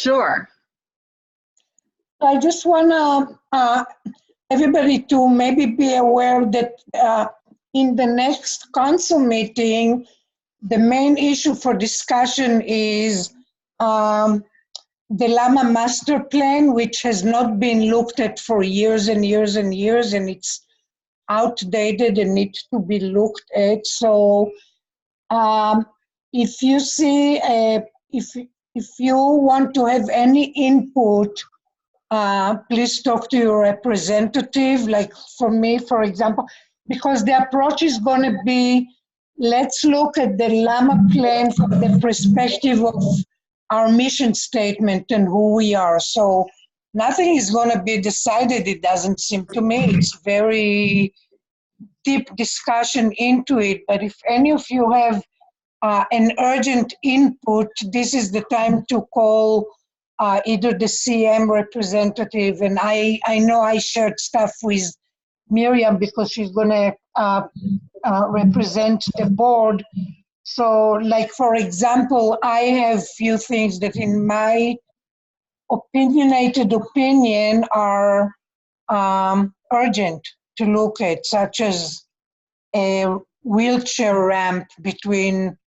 Sure. I just want everybody to maybe be aware that in the next council meeting, the main issue for discussion is the Lama Master Plan, which has not been looked at for years and years and years, and it's outdated and needs to be looked at. So if you see, if you want to have any input, please talk to your representative, like for me, for example, because the approach is going to be, let's look at the Lama plan from the perspective of our mission statement and who we are. So nothing is going to be decided, it doesn't seem to me. It's very deep discussion into it. But if any of you have an urgent input, this is the time to call either the CM representative, and I know I shared stuff with Miriam because she's going to represent the board. So, like, for example, I have few things that in my opinionated opinion are urgent to look at, such as a wheelchair ramp between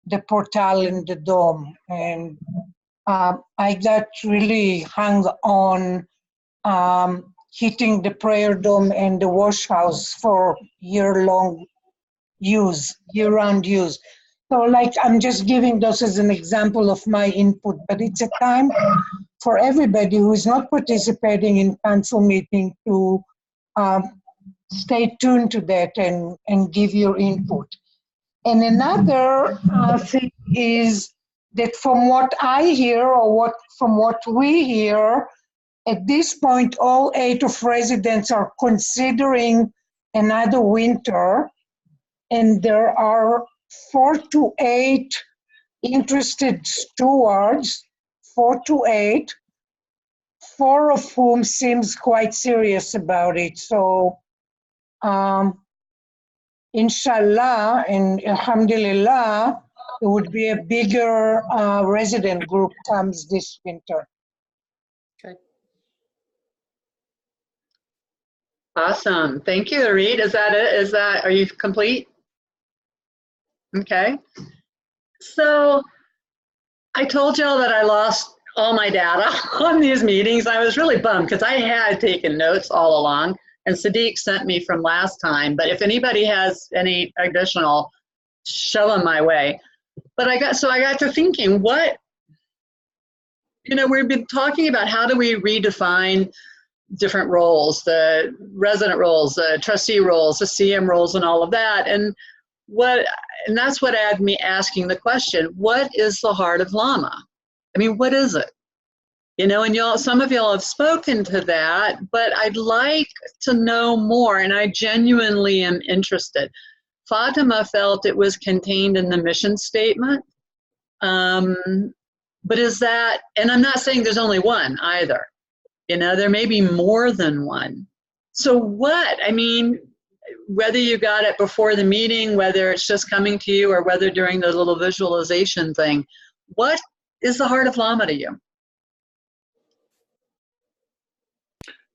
the portal and the dome. And I got really hung on hitting the prayer dome and the wash house for year-round use. So like, I'm just giving those as an example of my input, but it's a time for everybody who is not participating in council meeting to stay tuned to that and give your input. And another thing is that from what I hear, or from what we hear, at this point, all 8 of residents are considering another winter, and there are 4 to 8 interested stewards, 4 to 8, 4 of whom seems quite serious about it. So, inshallah and alhamdulillah, it would be a bigger resident group comes this winter. Okay. Awesome. Thank you, Reed. Is that it? Are you complete? Okay. So I told y'all that I lost all my data on these meetings. I was really bummed because I had taken notes all along, and Sadiq sent me from last time. But if anybody has any additional, show them my way. But I got to thinking, we've been talking about how do we redefine different roles, the resident roles, the trustee roles, the CM roles, and all of that. And that's what had me asking the question, what is the Heart of Lama? I mean, what is it? And some of y'all have spoken to that, but I'd like to know more, and I genuinely am interested. Fatima felt it was contained in the mission statement, but is that, and I'm not saying there's only one either, there may be more than one. So whether you got it before the meeting, whether it's just coming to you, or whether during the little visualization thing, what is the Heart of Lama to you?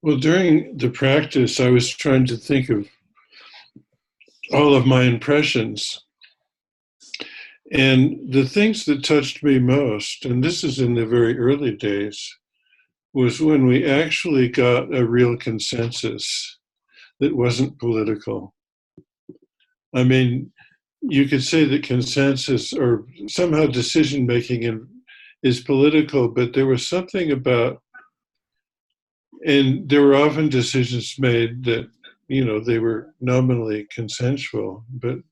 Well, during the practice, I was trying to think of all of my impressions. And the things that touched me most, and this is in the very early days, was when we actually got a real consensus that wasn't political. I mean, you could say that consensus or somehow decision-making is political, but there was something about, and there were often decisions made that, they were nominally consensual, but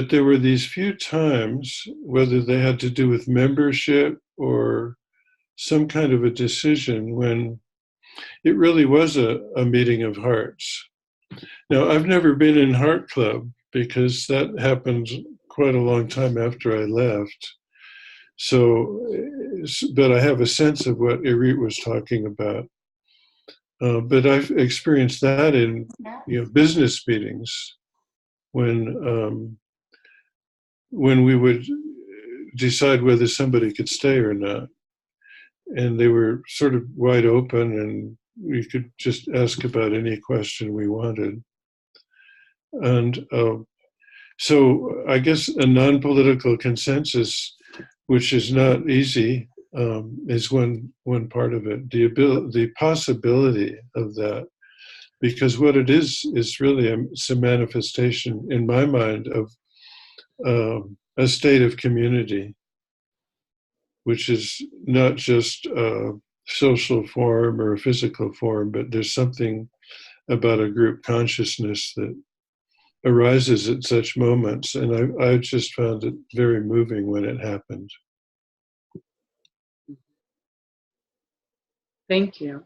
there were these few times, whether they had to do with membership or some kind of a decision, when it really was a meeting of hearts. Now, I've never been in Heart Club because that happened quite a long time after I left. So, but I have a sense of what Irit was talking about. But I've experienced that in business meetings when we would decide whether somebody could stay or not. and they were sort of wide open, and we could just ask about any question we wanted. And so I guess a non-political consensus, which is not easy, is one part of it. The possibility of that, because what it is really it's a manifestation, in my mind, of a state of community, which is not just a social form or a physical form, but there's something about a group consciousness that arises at such moments. And I just found it very moving when it happened. Thank you.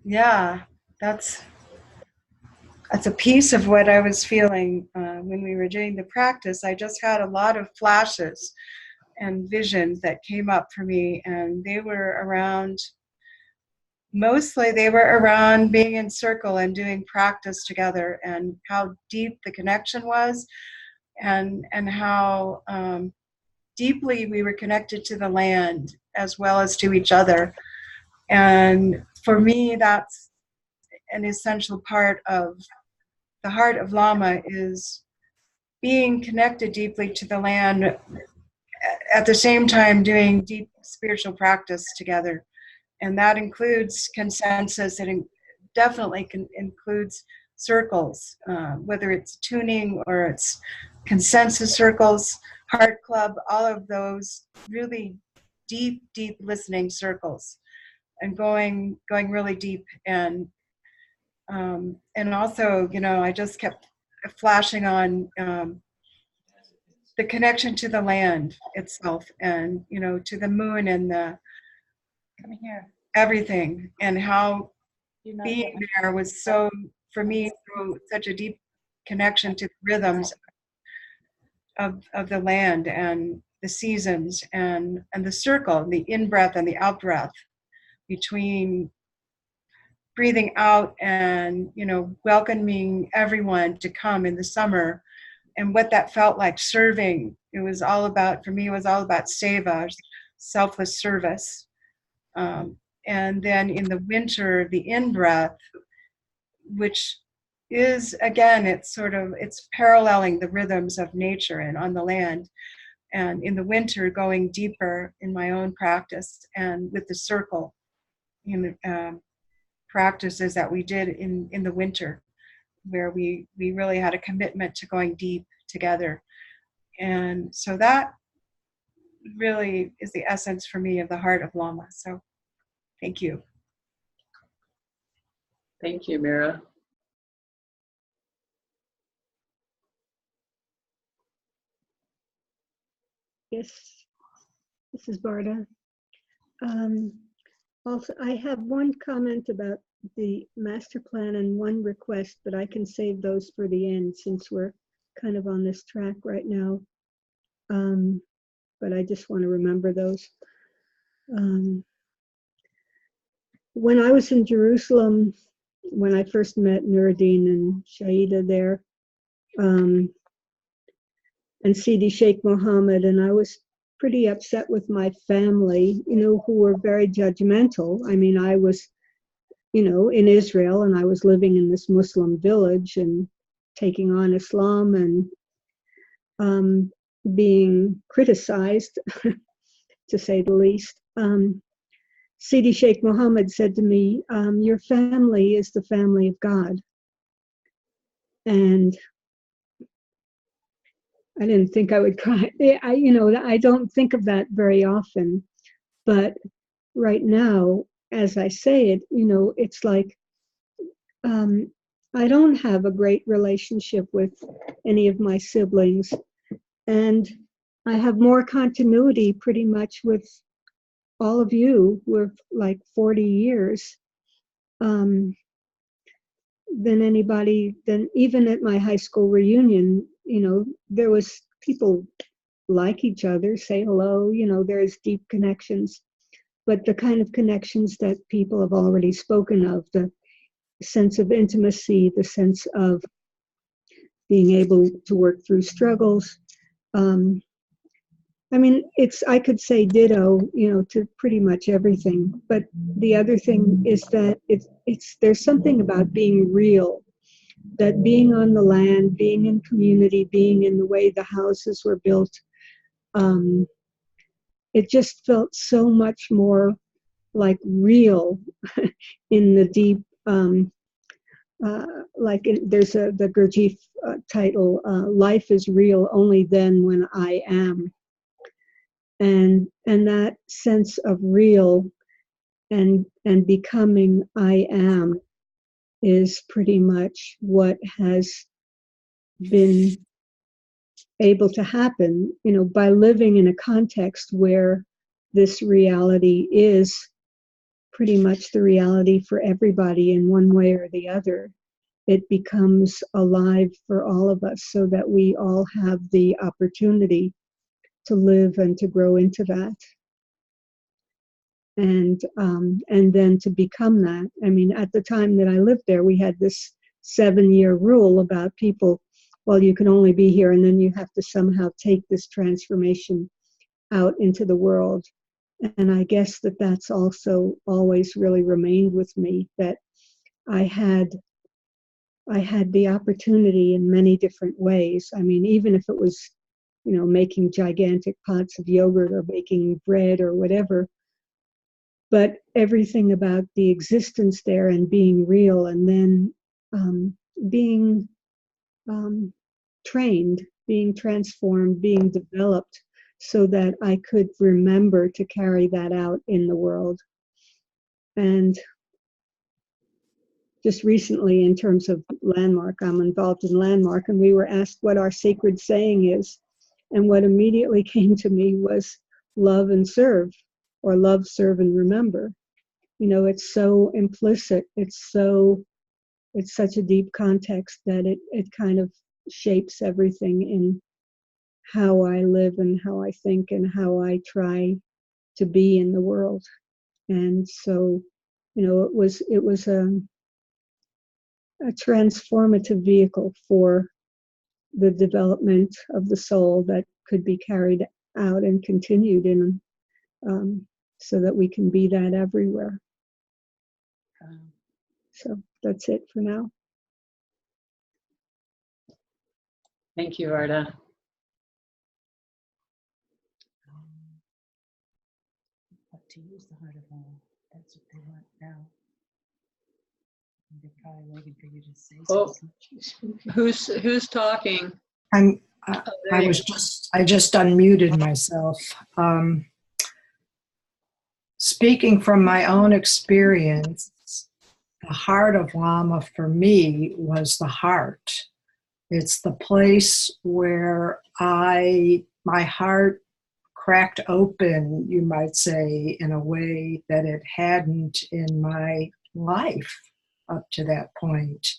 Yeah, that's a piece of what I was feeling when we were doing the practice. I just had a lot of flashes and visions that came up for me, and they were around, mostly they were around being in circle and doing practice together, and how deep the connection was, and how deeply we were connected to the land as well as to each other. And for me, that's an essential part of the Heart of Lama, is being connected deeply to the land, at the same time doing deep spiritual practice together. And that includes consensus. It definitely includes circles, whether it's tuning or it's consensus circles, heart club, all of those really deep listening circles, and going really deep. And also, I just kept flashing on the connection to the land itself, and to the moon and the everything, and how being there was so, for me, such a deep connection to the rhythms of the land and the seasons, and the circle, the in-breath and the out-breath, between breathing out and welcoming everyone to come in the summer, and what that felt like serving. It was all about, for me, it was all about seva, selfless service. And then in the winter, the in-breath, which is, again, it's paralleling the rhythms of nature and on the land. And in the winter, going deeper in my own practice, and with the circle, practices that we did in the winter, where we really had a commitment to going deep together. And so that really is the essence for me of the Heart of Lama. So thank you. Thank you, Mira. Yes, this is Barda. Also, I have one comment about the master plan and one request, but I can save those for the end since we're kind of on this track right now. But I just want to remember those. When I was in Jerusalem, when I first met Nuruddin and Shaida there, and Sidi Sheikh Mohammed, and I was pretty upset with my family, who were very judgmental. I mean, I was, in Israel, and I was living in this Muslim village and taking on Islam and being criticized, to say the least. Sidi Sheikh Mohammed said to me, your family is the family of God. And I didn't think I would cry. I don't think of that very often. But right now, as I say it, it's like I don't have a great relationship with any of my siblings. And I have more continuity pretty much with all of you with like 40 years than anybody, than even at my high school reunion, there was people like each other, say hello, there's deep connections, but the kind of connections that people have already spoken of, the sense of intimacy, the sense of being able to work through struggles, I mean, I could say ditto, to pretty much everything. But the other thing is that there's something about being real, that being on the land, being in community, being in the way the houses were built, um, it just felt so much more like real in the deep, there's the Gurdjieff title, Life is Real Only Then When I Am. And that sense of real and becoming I am is pretty much what has been able to happen, by living in a context where this reality is pretty much the reality for everybody in one way or the other. It becomes alive for all of us so that we all have the opportunity to live and to grow into that. And then to become that. I mean, at the time that I lived there, we had this 7-year rule about people, well, you can only be here and then you have to somehow take this transformation out into the world. And I guess that's also always really remained with me, that I had the opportunity in many different ways. I mean, even if it was, making gigantic pots of yogurt or baking bread or whatever, but everything about the existence there and being real, and then being trained, being transformed, being developed so that I could remember to carry that out in the world. And just recently, in terms of Landmark, I'm involved in Landmark, and we were asked what our sacred saying is. And what immediately came to me was love and serve, or love, serve, and remember. It's so implicit. It's such a deep context that it kind of shapes everything in how I live and how I think and how I try to be in the world. And so, it was a transformative vehicle for the development of the soul that could be carried out and continued in, so that we can be that everywhere. So that's it for now. Thank you, Varda. What to use the Heart of Lama? That's what they want now. They're probably waiting for you to say something. Who's talking? I just unmuted myself. Speaking from my own experience, the Heart of Lama for me was the heart. It's the place where my heart cracked open, you might say, in a way that it hadn't in my life up to that point.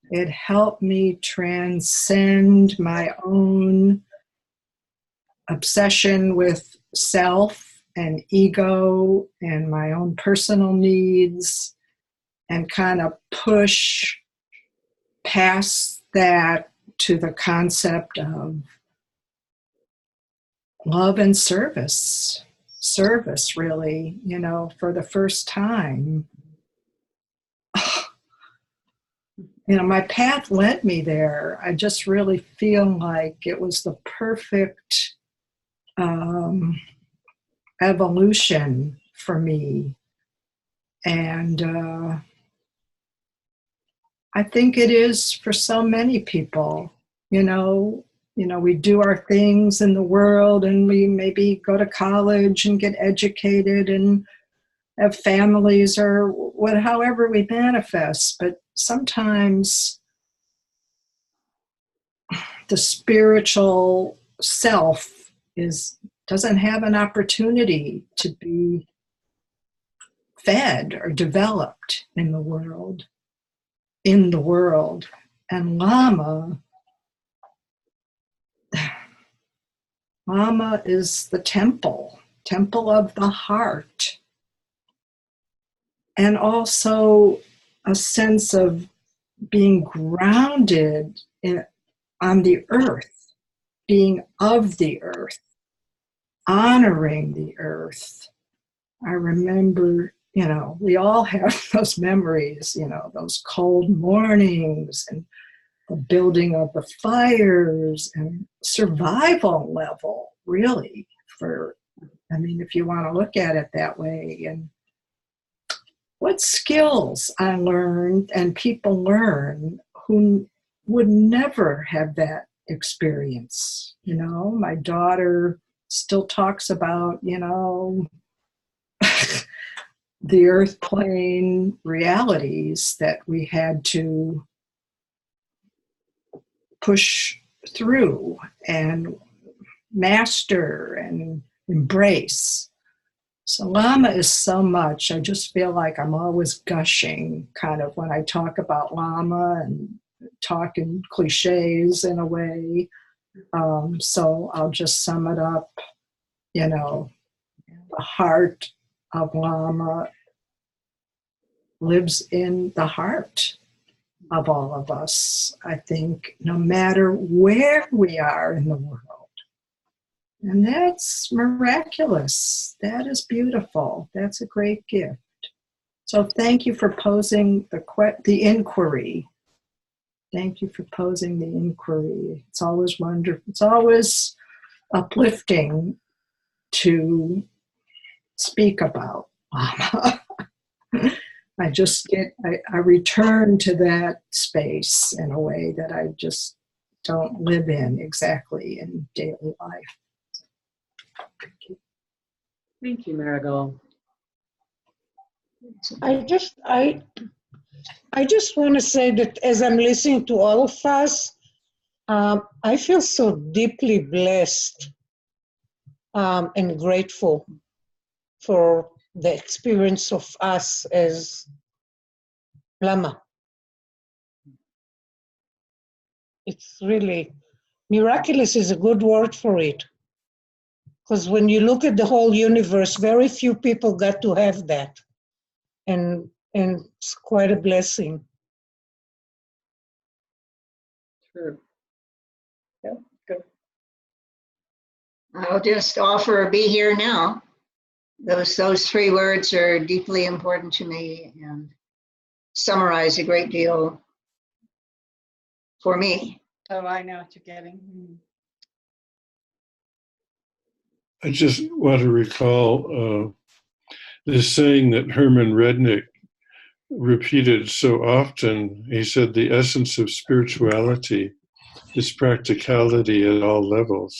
It helped me transcend my own obsession with self and ego and my own personal needs, and kind of push past that to the concept of love and service. Service, really, for the first time. My path led me there. I just really feel like it was the perfect evolution for me. And I think it is for so many people. We do our things in the world, and we maybe go to college and get educated and have families, or however we manifest. But sometimes the spiritual self doesn't have an opportunity to be fed or developed in the world. And Lama is the temple of the heart, and also a sense of being grounded on the earth, being of the earth. honoring the earth. I remember, we all have those memories, those cold mornings and the building of the fires and survival level, really, if you want to look at it that way. And what skills I learned and people learn who would never have that experience. My daughter still talks about, the earth plane realities that we had to push through and master and embrace. So Lama is so much. I just feel like I'm always gushing kind of when I talk about Lama and talk in cliches in a way. So I'll just sum it up, the heart of Lama lives in the heart of all of us, I think, no matter where we are in the world. And that's miraculous. That is beautiful. That's a great gift. So thank you for posing the inquiry. Thank you for posing the inquiry. It's always wonderful. It's always uplifting to speak about Lama. I return to that space in a way that I just don't live in exactly in daily life. Thank you, Marigold. I just want to say that as I'm listening to all of us, I feel so deeply blessed and grateful for the experience of us as Lama. It's really, miraculous is a good word for it. Because when you look at the whole universe, very few people got to have that. And it's quite a blessing. Sure. Yeah, good. I'll just offer be here now. Those three words are deeply important to me and summarize a great deal for me. Oh, I know what you're getting. I just want to recall this saying that Herman Rednick repeated so often. He said, the essence of spirituality is practicality at all levels.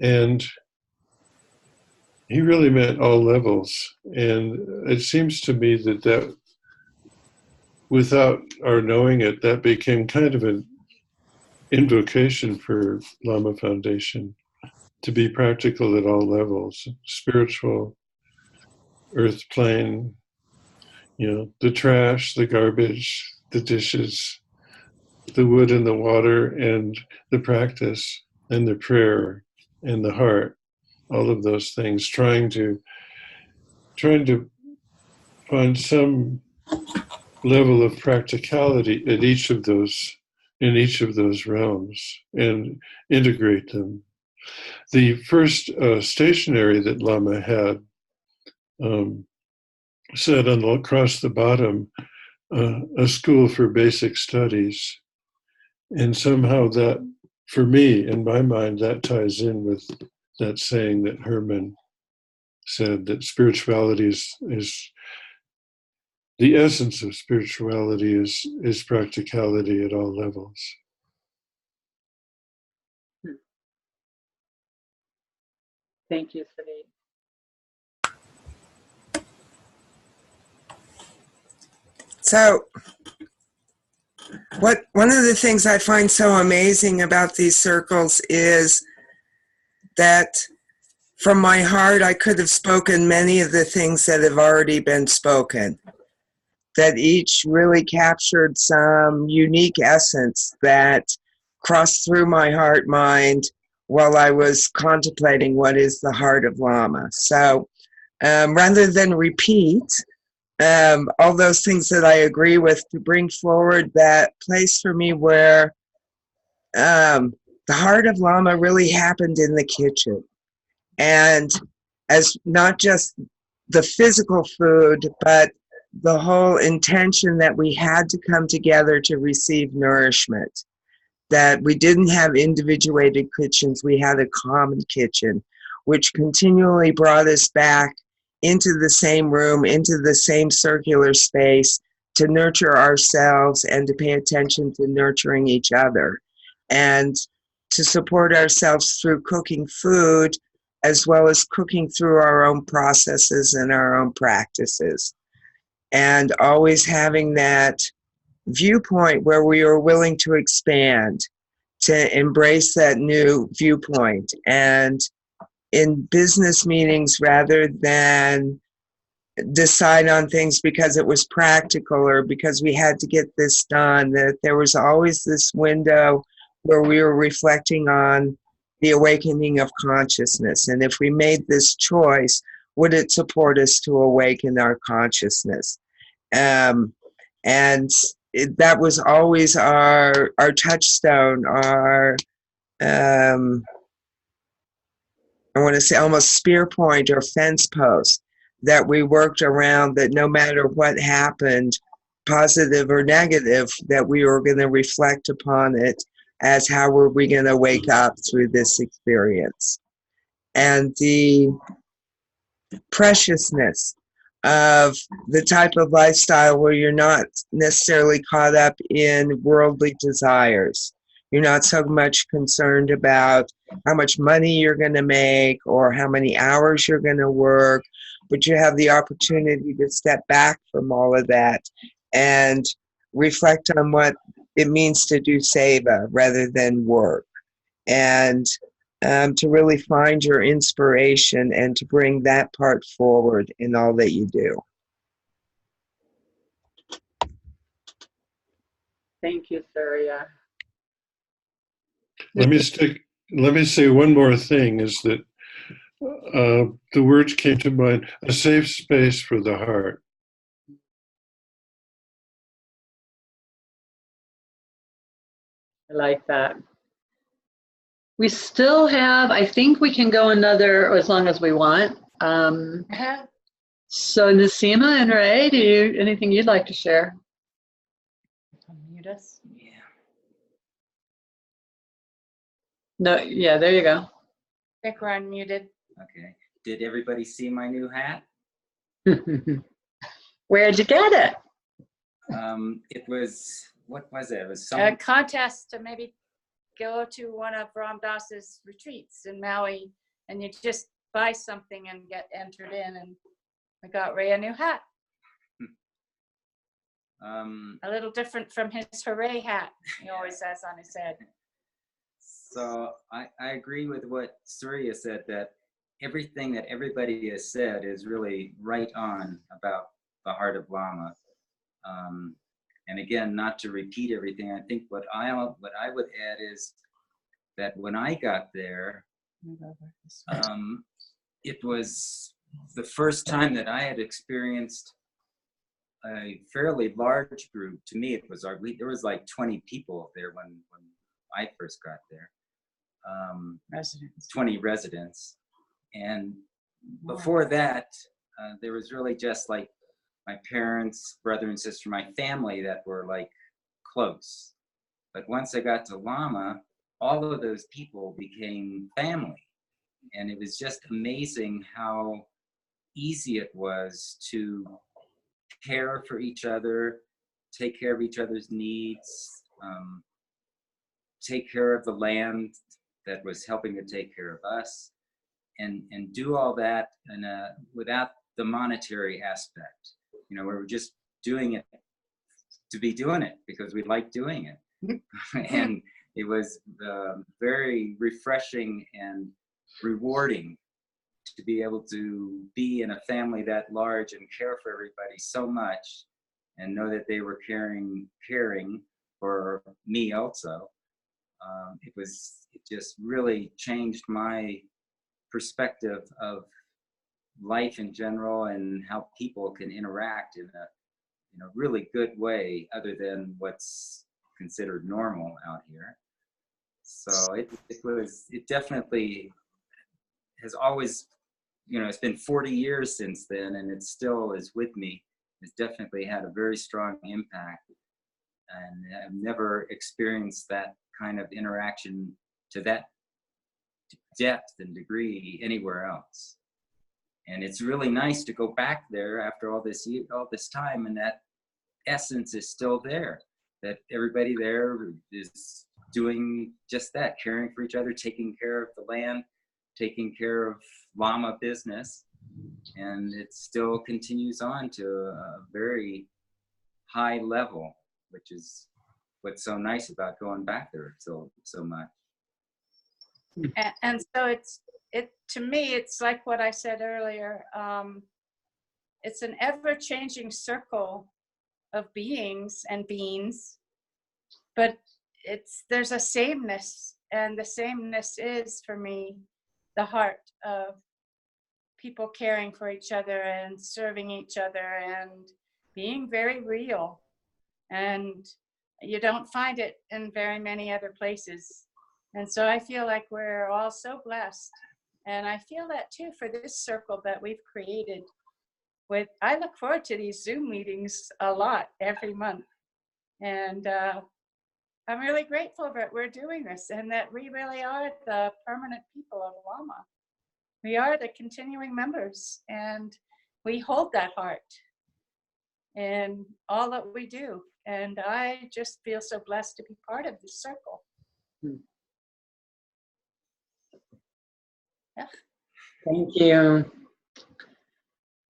And he really meant all levels. And it seems to me that without our knowing it, that became kind of an invocation for Lama Foundation to be practical at all levels, spiritual, earth plane, the trash, the garbage, the dishes, the wood and the water, and the practice, and the prayer, and the heart, all of those things, trying to find some level of practicality in each of those realms and integrate them. The first stationery that Lama had said across the bottom, a school for basic studies. And somehow that, for me, in my mind, that ties in with that saying that Herman said, that spirituality is the essence of spirituality is practicality at all levels. Thank you, Sinead. So, one of the things I find so amazing about these circles is that from my heart, I could have spoken many of the things that have already been spoken, that each really captured some unique essence that crossed through my heart mind while I was contemplating what is the heart of Lama. So rather than repeat all those things that I agree with, to bring forward that place for me where the heart of Lama really happened in the kitchen. And as not just the physical food, but the whole intention that we had to come together to receive nourishment, that we didn't have individuated kitchens, we had a common kitchen, which continually brought us back into the same room, into the same circular space to nurture ourselves and to pay attention to nurturing each other and to support ourselves through cooking food as well as cooking through our own processes and our own practices. And always having that viewpoint where we are willing to expand, to embrace that new viewpoint. And in business meetings, rather than decide on things because it was practical or because we had to get this done, that there was always this window where we were reflecting on the awakening of consciousness. And if we made this choice, would it support us to awaken our consciousness? And that was always our touchstone, our I want to say almost spear point or fence post that we worked around, that no matter what happened, positive or negative, that we were going to reflect upon it as how were we going to wake up through this experience. And the preciousness of the type of lifestyle where you're not necessarily caught up in worldly desires. You're not so much concerned about how much money you're going to make or how many hours you're going to work, but you have the opportunity to step back from all of that and reflect on what it means to do seva rather than work, and to really find your inspiration and to bring that part forward in all that you do. Thank you, Surya. Let me say one more thing, is that the words came to mind: a safe space for the heart. I like that. We still have, I think we can go another, or as long as we want. So Nasima and Ray, anything you'd like to share? Unmute us. Yeah. No, yeah, there you go. I think we're unmuted. Okay. Did everybody see my new hat? Where'd you get it? It was, what was it? It was A some contest to maybe go to one of Ram Dass's retreats in Maui, and you just buy something and get entered in, and I got Ray a new hat. A little different from his hooray hat he always has on his head. So I agree with what Surya said, that everything that everybody has said is really right on about the Heart of Lama. And again, not to repeat everything, I think what I would add is that when I got there, it was the first time that I had experienced a fairly large group. To me, it was there was like 20 people there when I first got there. Residents. 20 residents. And before that, there was really just like my parents, brother and sister, my family that were like close. But once I got to Lama, all of those people became family. And it was just amazing how easy it was to care for each other, take care of each other's needs, take care of the land that was helping to take care of us, and do all that without the monetary aspect. You know, we were just doing it to be doing it because we liked doing it. And it was very refreshing and rewarding to be able to be in a family that large and care for everybody so much and know that they were caring for me also. It just really changed my perspective of life in general and how people can interact in a really good way other than what's considered normal out here. So it definitely has always, you know, it's been 40 years since then, and it still is with me. It's definitely had a very strong impact, and I've never experienced that kind of interaction to that depth and degree anywhere else. And it's really nice to go back there after all this time, and that essence is still there, that everybody there is doing just that, caring for each other, taking care of the land, taking care of Lama business, and it still continues on to a very high level, which is what's so nice about going back there so much. And so to me, it's like what I said earlier. It's an ever-changing circle of beings and beings, but there's a sameness, and the sameness is, for me, the heart of people caring for each other and serving each other and being very real. And you don't find it in very many other places. And so I feel like we're all so blessed. And I feel that too for this circle that we've created. I look forward to these Zoom meetings a lot every month. And I'm really grateful that we're doing this and that we really are the permanent people of Lama. We are the continuing members, and we hold that heart in all that we do. And I just feel so blessed to be part of this circle. Yeah. Thank you.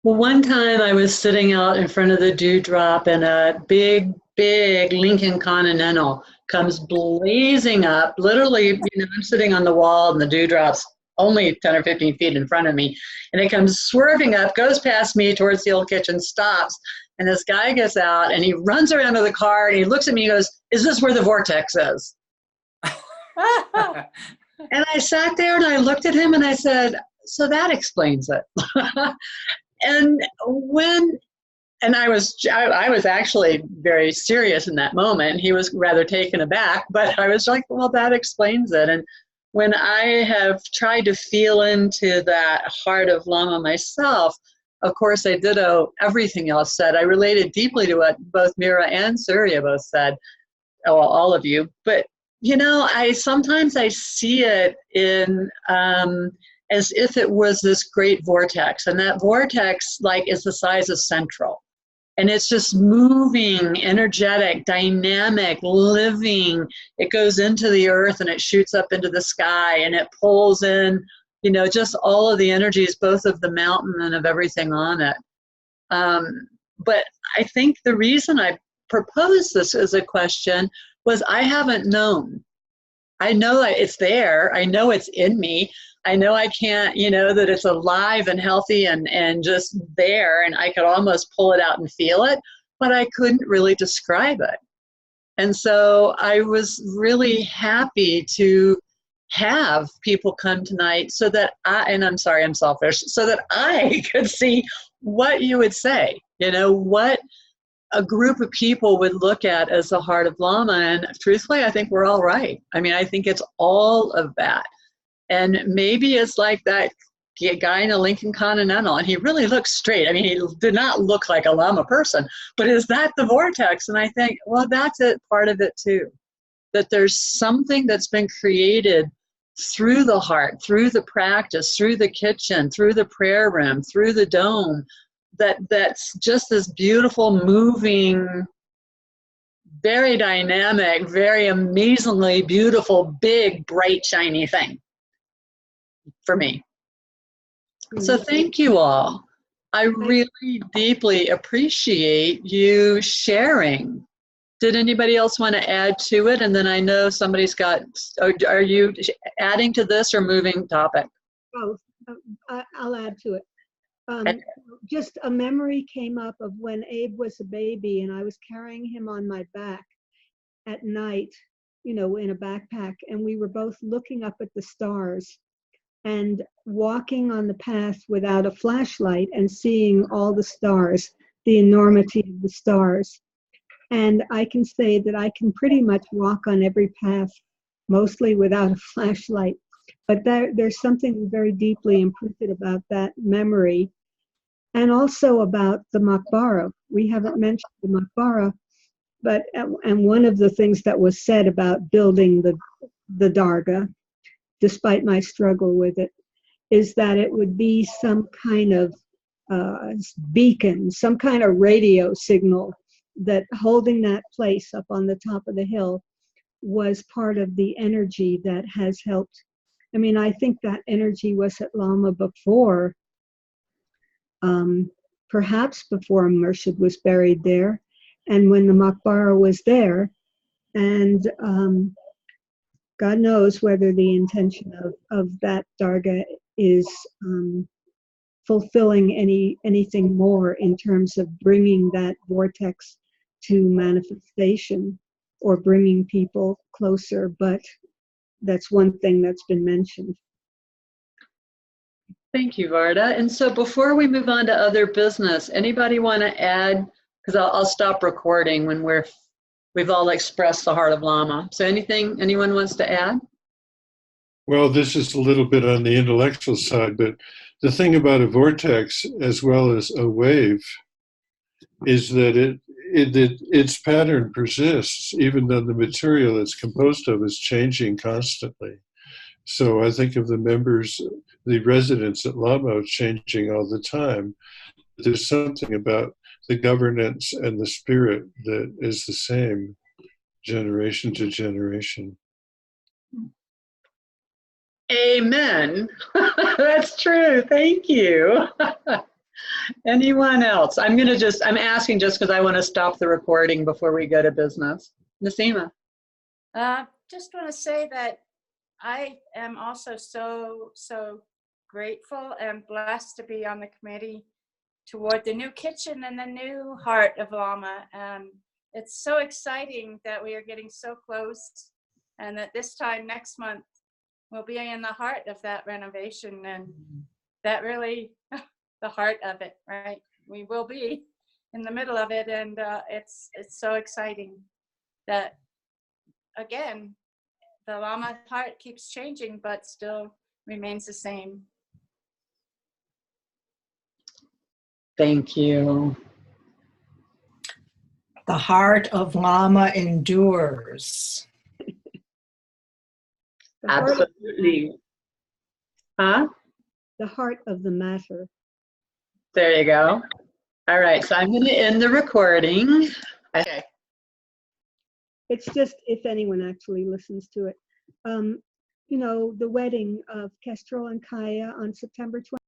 Well, one time I was sitting out in front of the dewdrop, and a big Lincoln Continental comes blazing up. Literally, I'm sitting on the wall, and the dewdrop's only 10 or 15 feet in front of me, and it comes swerving up, goes past me towards the old kitchen, stops, and this guy gets out, and he runs around to the car, and he looks at me, and he goes, "Is this where the vortex is?" And I sat there, and I looked at him, and I said, "So that explains it." And I was actually very serious in that moment. He was rather taken aback, but I was like, well, that explains it. And when I have tried to feel into that heart of Lama myself, of course, I ditto everything else said. I related deeply to what both Mira and Surya both said, well, all of you. But, sometimes I see it in as if it was this great vortex. And that vortex, is the size of Central. And it's just moving, energetic, dynamic, living. It goes into the earth and it shoots up into the sky and it pulls in, just all of the energies, both of the mountain and of everything on it. But I think the reason I proposed this as a question was I haven't known. I know it's there. I know it's in me. I know I can't, that it's alive and healthy and just there, and I could almost pull it out and feel it, but I couldn't really describe it. And so I was really happy to have people come tonight so that I'm sorry, I'm selfish, so that I could see what you would say, what a group of people would look at as the heart of Lama. And truthfully, I think we're all right. I mean, I think it's all of that. And maybe it's like that guy in a Lincoln Continental, and he really looks straight. I mean, he did not look like a Lama person, but is that the vortex? And I think, well, that's it, part of it too. That there's something that's been created through the heart, through the practice, through the kitchen, through the prayer room, through the dome, that's just this beautiful, moving, very dynamic, very amazingly beautiful, big, bright, shiny thing. For me. So thank you all. I really deeply appreciate you sharing. Did anybody else want to add to it? And then I know somebody's got, are you adding to this or moving topic? Oh, I'll add to it. Just a memory came up of when Abe was a baby and I was carrying him on my back at night, in a backpack, and we were both looking up at the stars and walking on the path without a flashlight and seeing all the stars, the enormity of the stars. And I can say that I can pretty much walk on every path, mostly without a flashlight. But there's something very deeply imprinted about that memory, and also about the Maqbara. We haven't mentioned the Maqbara, but and one of the things that was said about building the Dargah, despite my struggle with it, is that it would be some kind of beacon, some kind of radio signal, that holding that place up on the top of the hill was part of the energy that has helped. I mean, I think that energy was at Lama before, perhaps before Murshid was buried there, and when the Maqbara was there, and God knows whether the intention of that Dargah is fulfilling anything more in terms of bringing that vortex to manifestation or bringing people closer, but that's one thing that's been mentioned. Thank you, Varda. And so before we move on to other business, anybody want to add? Because I'll stop recording when we've all expressed the Heart of Lama. So anyone wants to add? Well, this is a little bit on the intellectual side, but the thing about a vortex as well as a wave is that its pattern persists, even though the material it's composed of is changing constantly. So I think of the members, the residents at Lama changing all the time. There's something about the governance and the spirit that is the same generation to generation. Amen. That's true. Thank you. Anyone else? I'm asking just because I want to stop the recording before we go to business. Nasima. Just want to say that I am also so grateful and blessed to be on the committee toward the new kitchen and the new Heart of Lama. It's so exciting that we are getting so close, and that this time next month we'll be in the heart of that renovation, and that really, the heart of it, right? We will be in the middle of it, and it's so exciting that, again, the Lama heart keeps changing, but still remains the same. Thank you. The Heart of Lama endures. Absolutely. Huh? The heart of the matter. There you go. All right, so I'm going to end the recording. Okay. It's just if anyone actually listens to it. You know, the wedding of Kestrel and Kaya on September 20th.